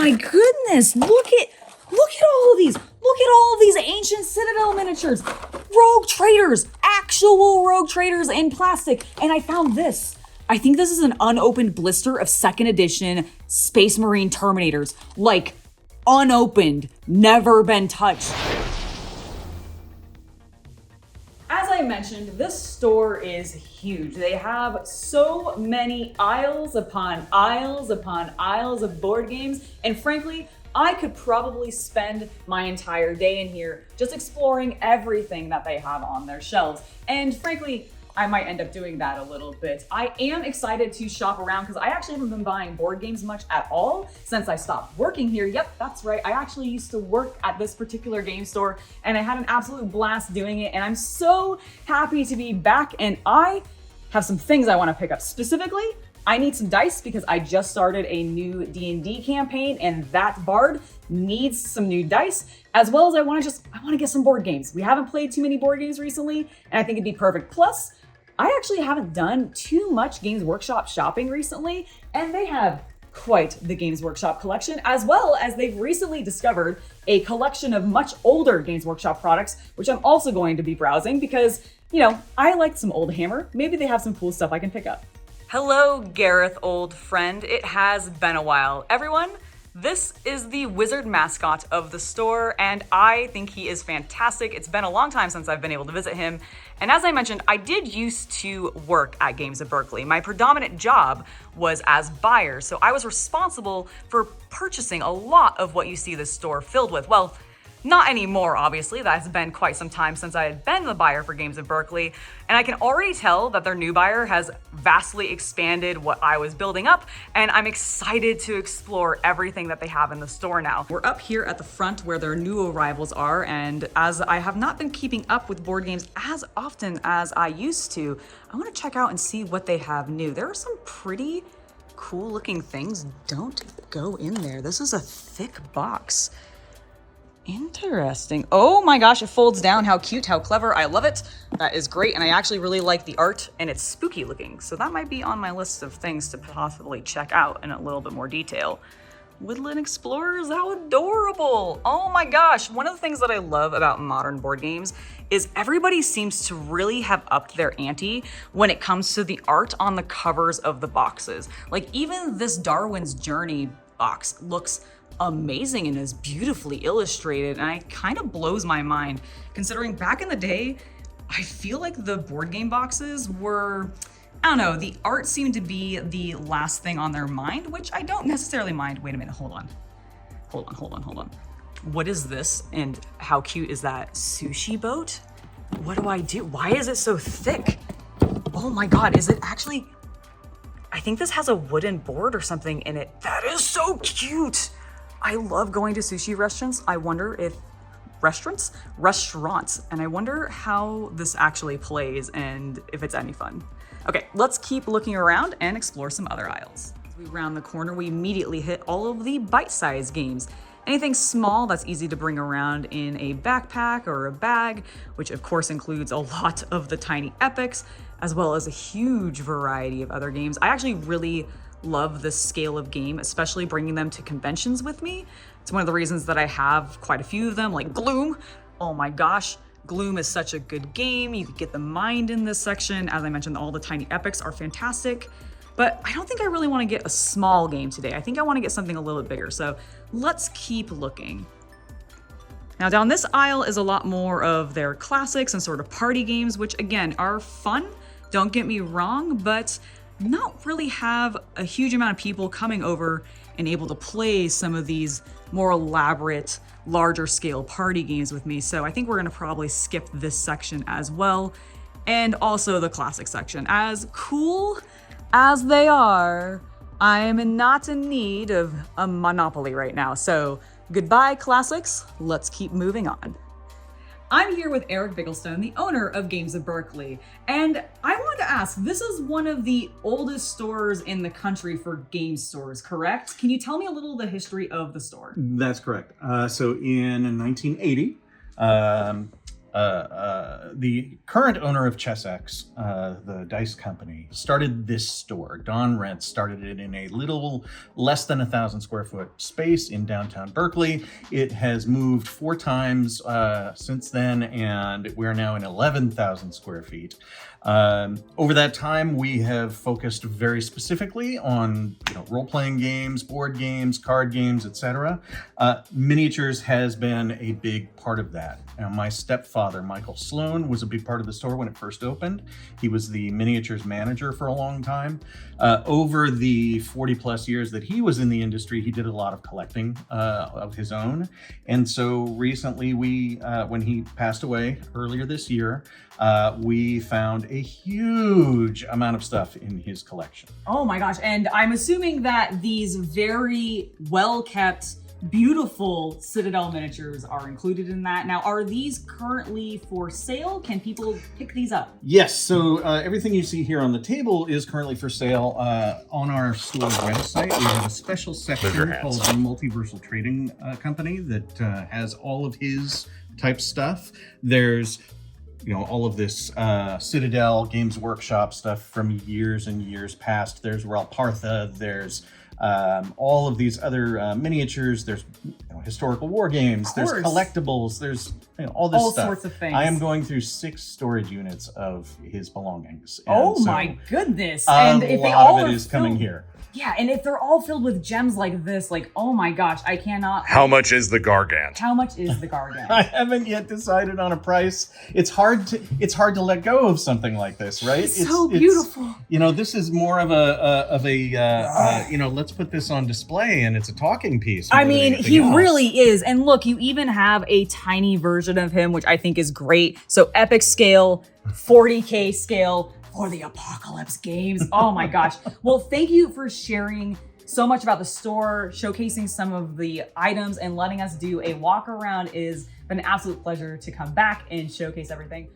my goodness, look at all of these. Look at all of these ancient Citadel miniatures. Rogue traders, actual rogue traders in plastic. And I found this. I think this is an unopened blister of 2nd edition Space Marine Terminators. Like, unopened, never been touched. As I mentioned, this store is huge. They have so many aisles upon aisles upon aisles of board games, and frankly, I could probably spend my entire day in here just exploring everything that they have on their shelves. And frankly, I might end up doing that a little bit. I am excited to shop around because I actually haven't been buying board games much at all since I stopped working here. Yep, that's right. I actually used to work at this particular game store and I had an absolute blast doing it. And I'm so happy to be back, and I have some things I want to pick up. Specifically, I need some dice because I just started a new D&D campaign and that bard needs some new dice, as well as I want to get some board games. We haven't played too many board games recently, and I think it'd be perfect. Plus, I actually haven't done too much Games Workshop shopping recently, and they have quite the Games Workshop collection, as well as they've recently discovered a collection of much older Games Workshop products, which I'm also going to be browsing because, you know, I like some old Hammer. Maybe they have some cool stuff I can pick up. Hello, Gareth, old friend. It has been a while. Everyone, this is the wizard mascot of the store, and I think he is fantastic. It's been a long time since I've been able to visit him. And as I mentioned, I did used to work at Games of Berkeley. My predominant job was as buyer, so I was responsible for purchasing a lot of what you see this store filled with. Well, not anymore, obviously. That's been quite some time since I had been the buyer for Games of Berkeley, and I can already tell that their new buyer has vastly expanded what I was building up, and I'm excited to explore everything that they have in the store now. We're up here at the front where their new arrivals are, and as I have not been keeping up with board games as often as I used to, I want to check out and see what they have new. There are some pretty cool looking things. Don't go in there. This is a thick box. Interesting. Oh my gosh, it folds down. How cute, how clever. I love it. That is great. And I actually really like the art, and it's spooky looking. So that might be on my list of things to possibly check out in a little bit more detail. Woodland Explorers, how adorable. Oh my gosh. One of the things that I love about modern board games is everybody seems to really have upped their ante when it comes to the art on the covers of the boxes. Like even this Darwin's Journey box looks amazing and is beautifully illustrated, and it kind of blows my mind considering back in the day I feel like the board game boxes were, I don't know, the art seemed to be the last thing on their mind, which I don't necessarily mind. Wait a minute, hold on. What is this, and how cute is that? Sushi boat? What do I do? Why is it so thick? Oh my god, is it actually, I think this has a wooden board or something in it. That is so cute. I love going to sushi restaurants. I wonder if restaurants, and I wonder how this actually plays and if it's any fun. Okay, let's keep looking around and explore some other aisles. As we round the corner, we immediately hit all of the bite-sized games. Anything small that's easy to bring around in a backpack or a bag, which of course includes a lot of the tiny epics, as well as a huge variety of other games. I actually really love this scale of game, especially bringing them to conventions with me. It's one of the reasons that I have quite a few of them, like Gloom. Oh my gosh, Gloom is such a good game. You could get the mind in this section. As I mentioned, all the tiny epics are fantastic, but I don't think I really want to get a small game today. I think I want to get something a little bit bigger, so let's keep looking. Now down this aisle is a lot more of their classics and sort of party games, which again are fun, don't get me wrong, but not really have a huge amount of people coming over and able to play some of these more elaborate, larger scale party games with me. So I think we're gonna probably skip this section as well. And also the classic section. As cool as they are, I am not in need of a monopoly right now. So goodbye classics, let's keep moving on. I'm here with Eric Bigglestone, the owner of Games of Berkeley, and I wanted to ask, this is one of the oldest stores in the country for game stores, correct? Can you tell me a little of the history of the store? That's correct. So in 1980, the current owner of ChessX, the dice company, started this store. Don Rent started it in a little less than 1,000 square foot space in downtown Berkeley. It has moved 4 times since then, and we're now in 11,000 square feet. Over that time, we have focused very specifically on role-playing games, board games, card games, etc. Miniatures has been a big part of that. My stepfather, Michael Sloan, was a big part of the store when it first opened. He was the miniatures manager for a long time. Over the 40 plus years that he was in the industry, he did a lot of collecting of his own. And so recently when he passed away earlier this year, we found a huge amount of stuff in his collection. Oh my gosh. And I'm assuming that these very well-kept, beautiful Citadel miniatures are included in that. Now, are these currently for sale? Can people pick these up? Yes, so everything you see here on the table is currently for sale on our store website. We have a special section called the Multiversal Trading Company that has all of his type stuff. There's all of this Citadel Games Workshop stuff from years and years past. There's Ralpartha, there's all of these other miniatures. There's historical war games. There's collectibles. There's all this stuff. All sorts of things. I am going through 6 storage units of his belongings. Oh my goodness! And if they all of it is coming here. Yeah, and if they're all filled with gems like this, oh my gosh, I cannot. How much is the Gargant? How much is the Gargant? I haven't yet decided on a price. It's hard to let go of something like this, right? It's so beautiful. This is more of a let's put this on display, and it's a talking piece. I mean, he really is. And look, you even have a tiny version of him, which I think is great. So epic scale, 40K scale, for the Apocalypse games. Oh my gosh. Well, thank you for sharing so much about the store, showcasing some of the items, and letting us do a walk around. It's been an absolute pleasure to come back and showcase everything.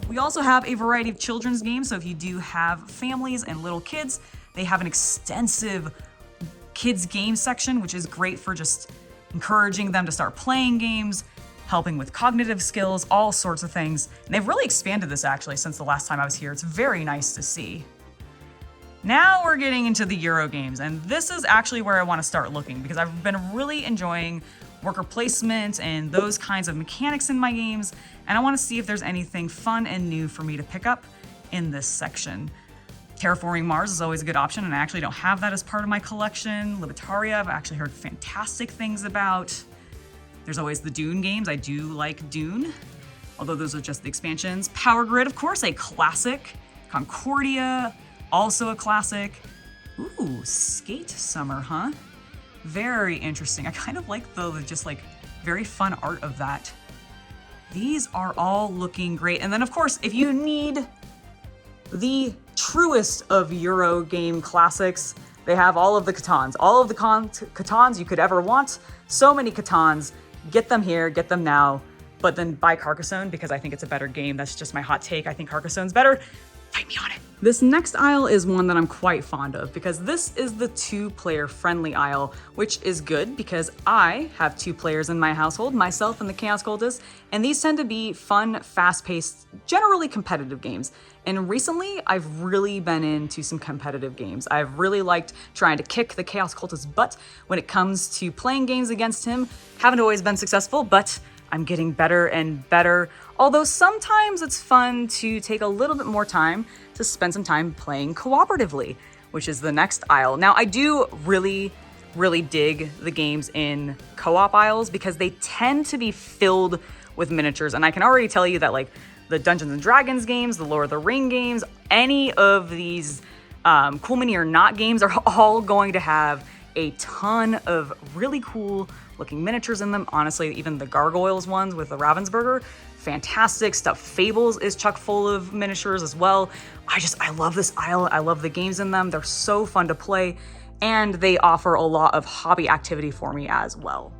We also have a variety of children's games, so if you do have families and little kids, they have an extensive kids game section, which is great for just encouraging them to start playing games, helping with cognitive skills, all sorts of things. And they've really expanded this actually since the last time I was here. It's very nice to see. Now we're getting into the Euro games, and this is actually where I want to start looking because I've been really enjoying worker placement and those kinds of mechanics in my games, and I want to see if there's anything fun and new for me to pick up in this section. Terraforming Mars is always a good option, and I actually don't have that as part of my collection. Libertaria, I've actually heard fantastic things about. There's always the Dune games. I do like Dune, although those are just the expansions. Power Grid, of course, a classic. Concordia, also a classic. Ooh, Skate Summer, huh? Very interesting. I kind of like the just very fun art of that. These are all looking great. And then of course, if you need the truest of Euro game classics, they have all of the Catans. All of the Catans you could ever want. So many Catans. Get them here, get them now. But then buy Carcassonne because I think it's a better game. That's just my hot take. I think Carcassonne's better. Fight me on it. This next aisle is one that I'm quite fond of because this is the 2-player friendly aisle, which is good because I have 2 players in my household, myself and the Chaos Cultist, and these tend to be fun, fast-paced, generally competitive games. And recently, I've really been into some competitive games. I've really liked trying to kick the Chaos Cultist's butt when it comes to playing games against him. Haven't always been successful, but I'm getting better and better. Although sometimes it's fun to take a little bit more time to spend some time playing cooperatively, which is the next aisle. Now, I do really dig the games in co-op aisles because they tend to be filled with miniatures. And I can already tell you that the Dungeons and Dragons games, the Lord of the Ring games, any of these Cool Mini or Not games are all going to have a ton of really cool looking miniatures in them. Honestly, even the Gargoyles ones with the Ravensburger, fantastic stuff. Fables is chock full of miniatures as well. I love this aisle. I love the games in them. They're so fun to play. and they offer a lot of hobby activity for me as well.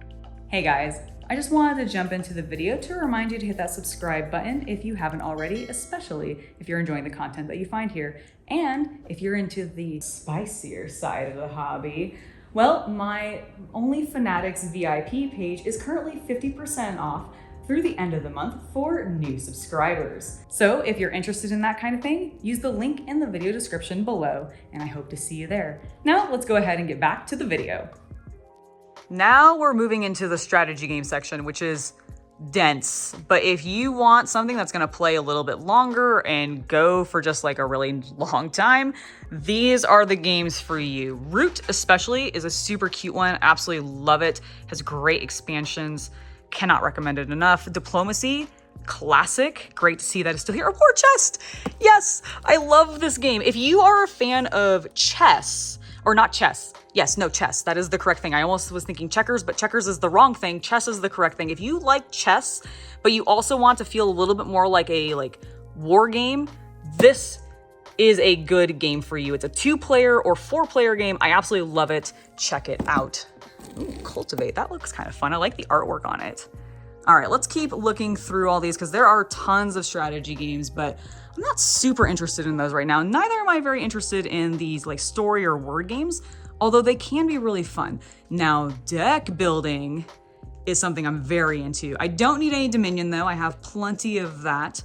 Hey guys, I just wanted to jump into the video to remind you to hit that subscribe button if you haven't already, especially if you're enjoying the content that you find here. And if you're into the spicier side of the hobby, well, my Only Fanatics VIP page is currently 50% off through the end of the month for new subscribers. So if you're interested in that kind of thing, use the link in the video description below, and I hope to see you there. Now let's go ahead and get back to the video. Now we're moving into the strategy game section, which is dense. But if you want something that's gonna play a little bit longer and go for just like a really long time, these are the games for you. Root especially is a super cute one. Absolutely love it. Has great expansions. Cannot recommend it enough. Diplomacy, classic. Great to see that it's still here. A war chest. Yes, I love this game. If you are a fan of chess, or not chess. Yes, no, chess. That is the correct thing. I almost was thinking checkers, but checkers is the wrong thing. Chess is the correct thing. If you like chess, but you also want to feel a little bit more like a war game, this is a good game for you. It's a 2-player or 4-player game. I absolutely love it. Check it out. Ooh, Cultivate. That looks kind of fun. I like the artwork on it. All right, let's keep looking through all these because there are tons of strategy games, but I'm not super interested in those right now. Neither am I very interested in these like story or word games, although they can be really fun. Now, deck building is something I'm very into. I don't need any Dominion though. I have plenty of that,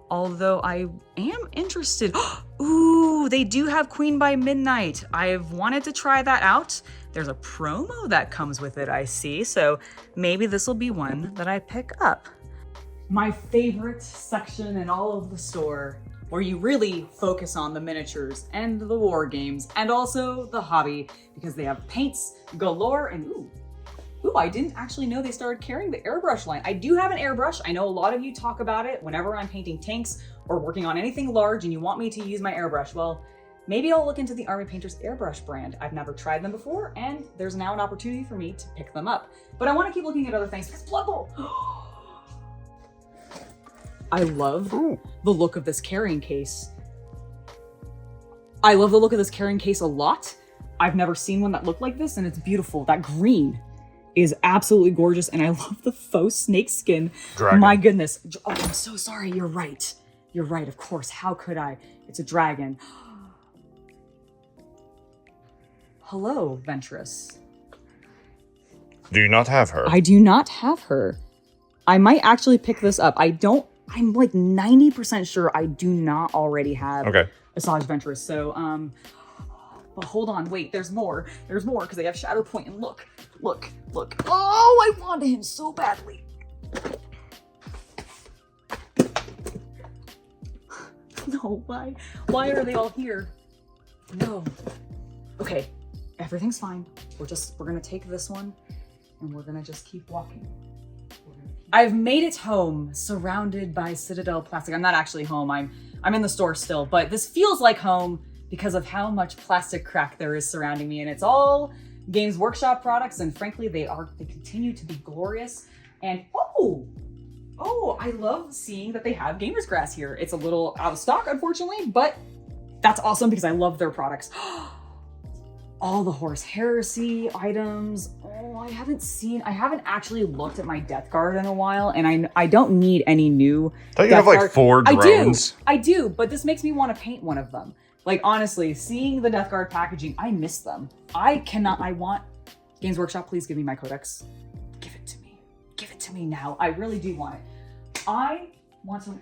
although I am interested. Ooh, they do have Queen by Midnight. I've wanted to try that out. There's a promo that comes with it, I see. So maybe this will be one that I pick up. My favorite section in all of the store, where you really focus on the miniatures and the war games and also the hobby, because they have paints galore and ooh, I didn't actually know they started carrying the airbrush line. I do have an airbrush. I know a lot of you talk about it whenever I'm painting tanks or working on anything large and you want me to use my airbrush. Well, maybe I'll look into the Army Painters airbrush brand. I've never tried them before, and there's now an opportunity for me to pick them up. But I want to keep looking at other things because Blood Bowl. I love the look of this carrying case. I love the look of this carrying case a lot. I've never seen one that looked like this, and it's beautiful. That green is absolutely gorgeous, and I love the faux snake skin. Dragon. My goodness. Oh, I'm so sorry. You're right. You're right, of course. How could I? It's a dragon. Hello, Ventress. Do you not have her? I do not have her. I might actually pick this up. I'm like 90% sure I do not already have Asajj Ventress. So, but hold on, wait, there's more. There's more because they have Shatterpoint and look. Oh, I wanted him so badly. No, why? Why are they all here? No. Okay, everything's fine. We're gonna take this one and we're gonna just keep walking. I've made it home, surrounded by Citadel plastic. I'm not actually home, I'm in the store still, but this feels like home because of how much plastic crack there is surrounding me, and it's all Games Workshop products, and frankly, they continue to be glorious. And oh, I love seeing that they have Gamer's Grass here. It's a little out of stock, unfortunately, but that's awesome because I love their products. All the Horse Heresy items. Oh, I haven't actually looked at my Death Guard in a while, and I don't need any new Don't you have like 4 drones? I do, but this makes me want to paint one of them. Like, honestly, seeing the Death Guard packaging, I miss them. I want Games Workshop, please give me my codex. Give it to me. Give it to me now. I really do want it. I want to...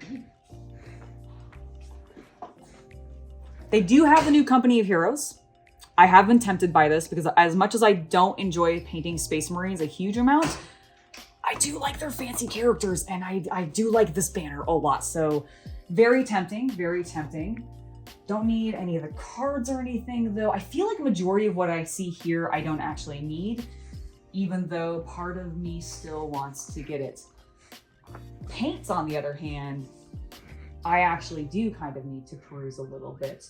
They do have the new Company of Heroes. I have been tempted by this because as much as I don't enjoy painting Space Marines a huge amount, I do like their fancy characters, and I do like this banner a lot. So very tempting, very tempting. Don't need any of the cards or anything though. I feel like a majority of what I see here, I don't actually need, even though part of me still wants to get it. Paints, on the other hand, I actually do kind of need to peruse a little bit.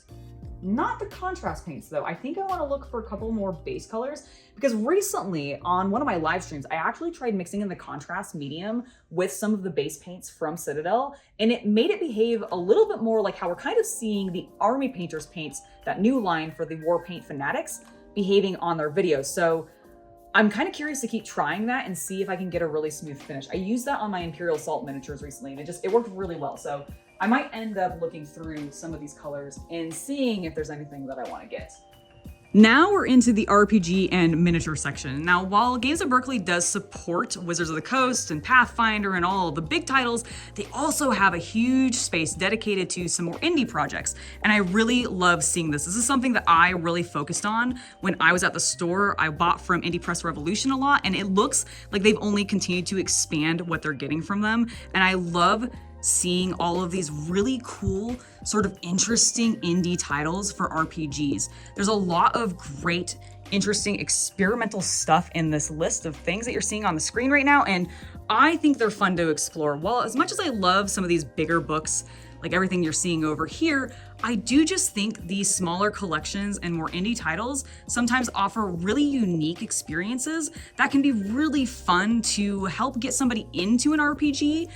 Not the contrast paints though. I think I want to look for a couple more base colors because recently on one of my live streams, I actually tried mixing in the contrast medium with some of the base paints from Citadel, and it made it behave a little bit more like how we're kind of seeing the Army Painters paints, that new line for the War Paint Fanatics, behaving on their videos. So I'm kind of curious to keep trying that and see if I can get a really smooth finish. I used that on my Imperial Salt miniatures recently, and it worked really well. So I might end up looking through some of these colors and seeing if there's anything that I want to get. Now we're into the RPG and miniature section. Now, while Games of Berkeley does support Wizards of the Coast and Pathfinder and all the big titles, they also have a huge space dedicated to some more indie projects. And I really love seeing this. This is something that I really focused on when I was at the store. I bought from Indie Press Revolution a lot, and it looks like they've only continued to expand what they're getting from them. And I love seeing all of these really cool, sort of interesting indie titles for RPGs. There's a lot of great, interesting experimental stuff in this list of things that you're seeing on the screen right now, and I think they're fun to explore. Well, as much as I love some of these bigger books, like everything you're seeing over here, I do just think these smaller collections and more indie titles sometimes offer really unique experiences that can be really fun to help get somebody into an RPG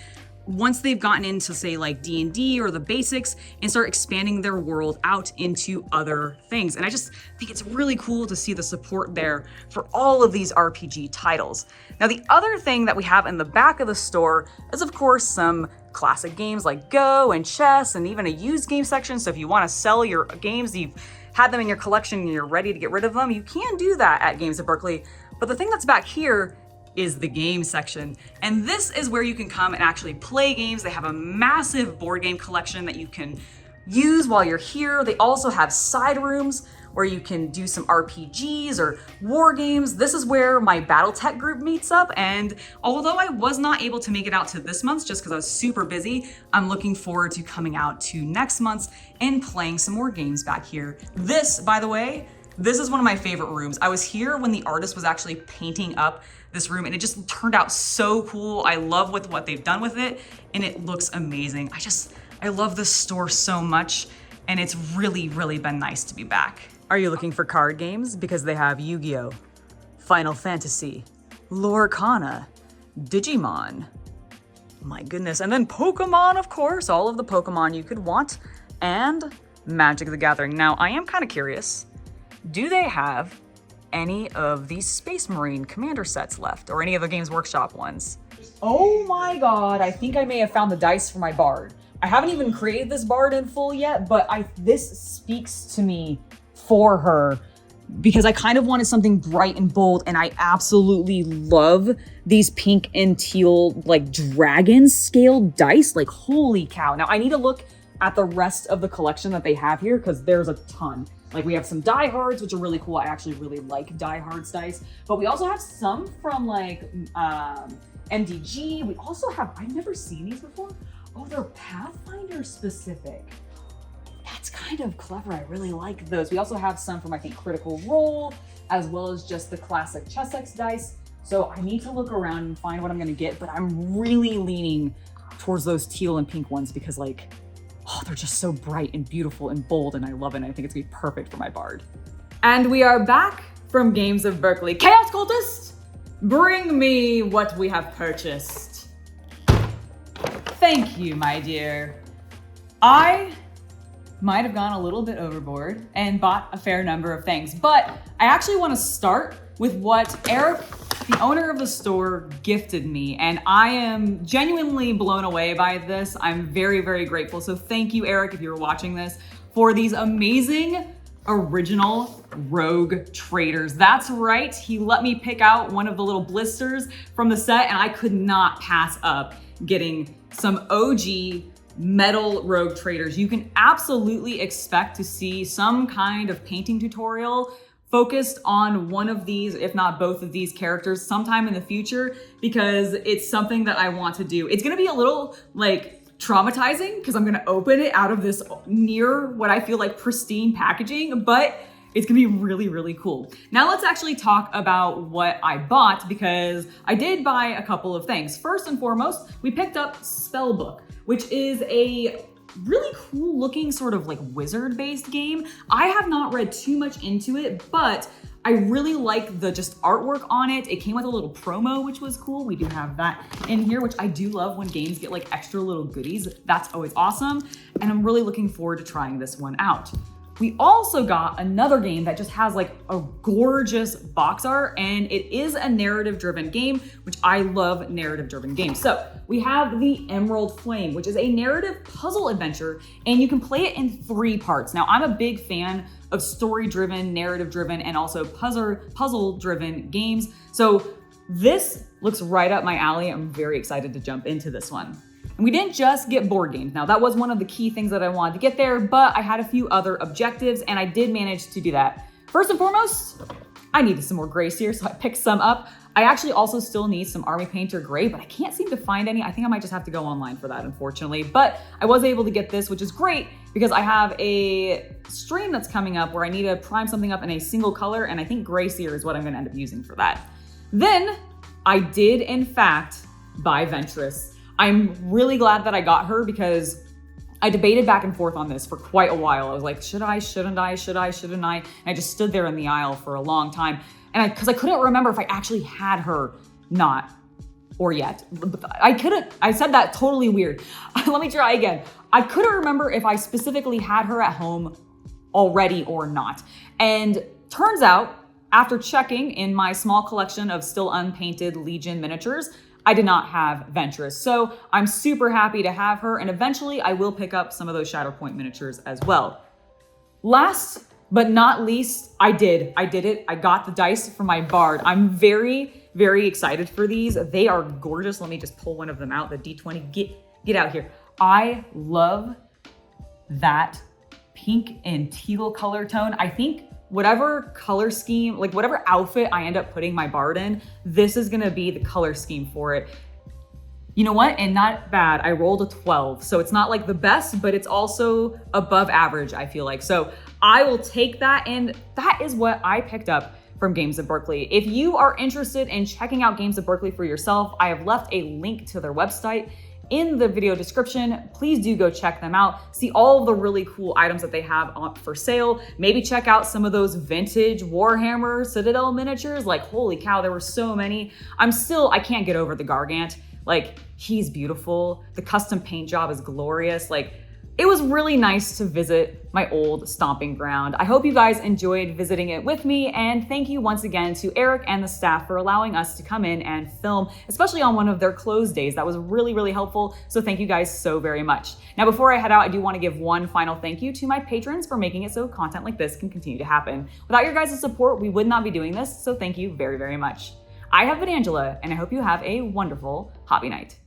once they've gotten into, say, like D&D or the basics, and start expanding their world out into other things. And I just think it's really cool to see the support there for all of these RPG titles. Now, the other thing that we have in the back of the store is, of course, some classic games like Go and chess, and even a used game section. So if you want to sell your games, you've had them in your collection and you're ready to get rid of them, you can do that at Games of Berkeley. But the thing that's back here is the game section. And this is where you can come and actually play games. They have a massive board game collection that you can use while you're here. They also have side rooms where you can do some RPGs or war games. This is where my Battletech group meets up. And although I was not able to make it out to this month's just because I was super busy, I'm looking forward to coming out to next month's and playing some more games back here. This, by the way, this is one of my favorite rooms. I was here when the artist was actually painting up this room, and it just turned out so cool. I love what they've done with it, and it looks amazing. I love this store so much, and it's really, really been nice to be back. Are you looking for card games? Because they have Yu-Gi-Oh!, Final Fantasy, Lorcana, Digimon, my goodness, and then Pokemon, of course, all of the Pokemon you could want, and Magic the Gathering. Now, I am kind of curious, do they have any of these Space Marine Commander sets left, or any of the Games Workshop ones? Oh my god, I think I may have found the dice for my bard. I haven't even created this bard in full yet, but this speaks to me for her because I kind of wanted something bright and bold, and I absolutely love these pink and teal, like, dragon scale dice. Like, holy cow. Now, I need to look at the rest of the collection that they have here because there's a ton. Like, we have some diehards, which are really cool. I actually really like diehards dice. But we also have some from, like, MDG. We also have, I've never seen these before. Oh, they're Pathfinder specific. That's kind of clever. I really like those. We also have some from, I think, Critical Role, as well as just the classic Chessex dice. So I need to look around and find what I'm gonna get, but I'm really leaning towards those teal and pink ones because, like, oh, they're just so bright and beautiful and bold, and I love it, and I think it's gonna be perfect for my bard. And we are back from Games of Berkeley. Chaos Cultist, bring me what we have purchased. Thank you, my dear. I might have gone a little bit overboard and bought a fair number of things, but I actually want to start with what Eric, the owner of the store, gifted me, and I am genuinely blown away by this. I'm very, very grateful. So thank you, Eric, if you're watching this, for these amazing original Rogue Traders. That's right, he let me pick out one of the little blisters from the set, and I could not pass up getting some OG metal Rogue Traders. You can absolutely expect to see some kind of painting tutorial focused on one of these, if not both of these characters sometime in the future, because it's something that I want to do. It's gonna be a little, like, traumatizing because I'm gonna open it out of this near what I feel like pristine packaging, but it's gonna be really, really cool. Now let's actually talk about what I bought, because I did buy a couple of things. First and foremost, we picked up Spellbook, which is a really cool looking sort of like wizard based game. I have not read too much into it, but I really like the just artwork on it. It came with a little promo, which was cool. We do have that in here, which I do love when games get like extra little goodies. That's always awesome. And I'm really looking forward to trying this one out. We also got another game that just has like a gorgeous box art, and it is a narrative-driven game, which I love narrative-driven games. So we have the Emerald Flame, which is a narrative puzzle adventure, and you can play it in 3 parts. Now, I'm a big fan of story-driven, narrative-driven, and also puzzle-driven games. So this looks right up my alley. I'm very excited to jump into this one. And we didn't just get board games. Now, that was one of the key things that I wanted to get there, but I had a few other objectives, and I did manage to do that. First and foremost, I needed some more grays here, so I picked some up. I actually also still need some Army Painter gray, but I can't seem to find any. I think I might just have to go online for that, unfortunately. But I was able to get this, which is great because I have a stream that's coming up where I need to prime something up in a single color, and I think gray seer is what I'm gonna end up using for that. Then I did, in fact, buy Ventress. I'm really glad that I got her because I debated back and forth on this for quite a while. I was like, should I, shouldn't I, should I, shouldn't I? And I just stood there in the aisle for a long time. And because I couldn't remember if I actually had her not or yet. I said that totally weird. Let me try again. I couldn't remember if I specifically had her at home already or not. And turns out, after checking in my small collection of still unpainted Legion miniatures, I did not have Ventress. So I'm super happy to have her, and eventually I will pick up some of those Shatterpoint miniatures as well. Last but not least, I did it. I got the dice for my Bard. I'm very, very excited for these. They are gorgeous. Let me just pull one of them out, the D20. Get out here. I love that pink and teal color tone. I think whatever color scheme, like whatever outfit I end up putting my Bard in, this is gonna be the color scheme for it. You know what? And not bad. I rolled a 12. So it's not like the best, but it's also above average, I feel like. So I will take that, and that is what I picked up from Games of Berkeley. If you are interested in checking out Games of Berkeley for yourself, I have left a link to their website in the video description. Please do go check them out. See all of the really cool items that they have up for sale. Maybe check out some of those vintage Warhammer Citadel miniatures. Like, holy cow, there were so many. I can't get over the Gargant. Like, he's beautiful. The custom paint job is glorious. Like, it was really nice to visit my old stomping ground. I hope you guys enjoyed visiting it with me, and thank you once again to Eric and the staff for allowing us to come in and film, especially on one of their closed days. That was really, really helpful, so thank you guys so very much. Now, before I head out, I do want to give one final thank you to my patrons for making it so content like this can continue to happen. Without your guys' support, we would not be doing this, so thank you very, very much. I have been Angela, and I hope you have a wonderful hobby night.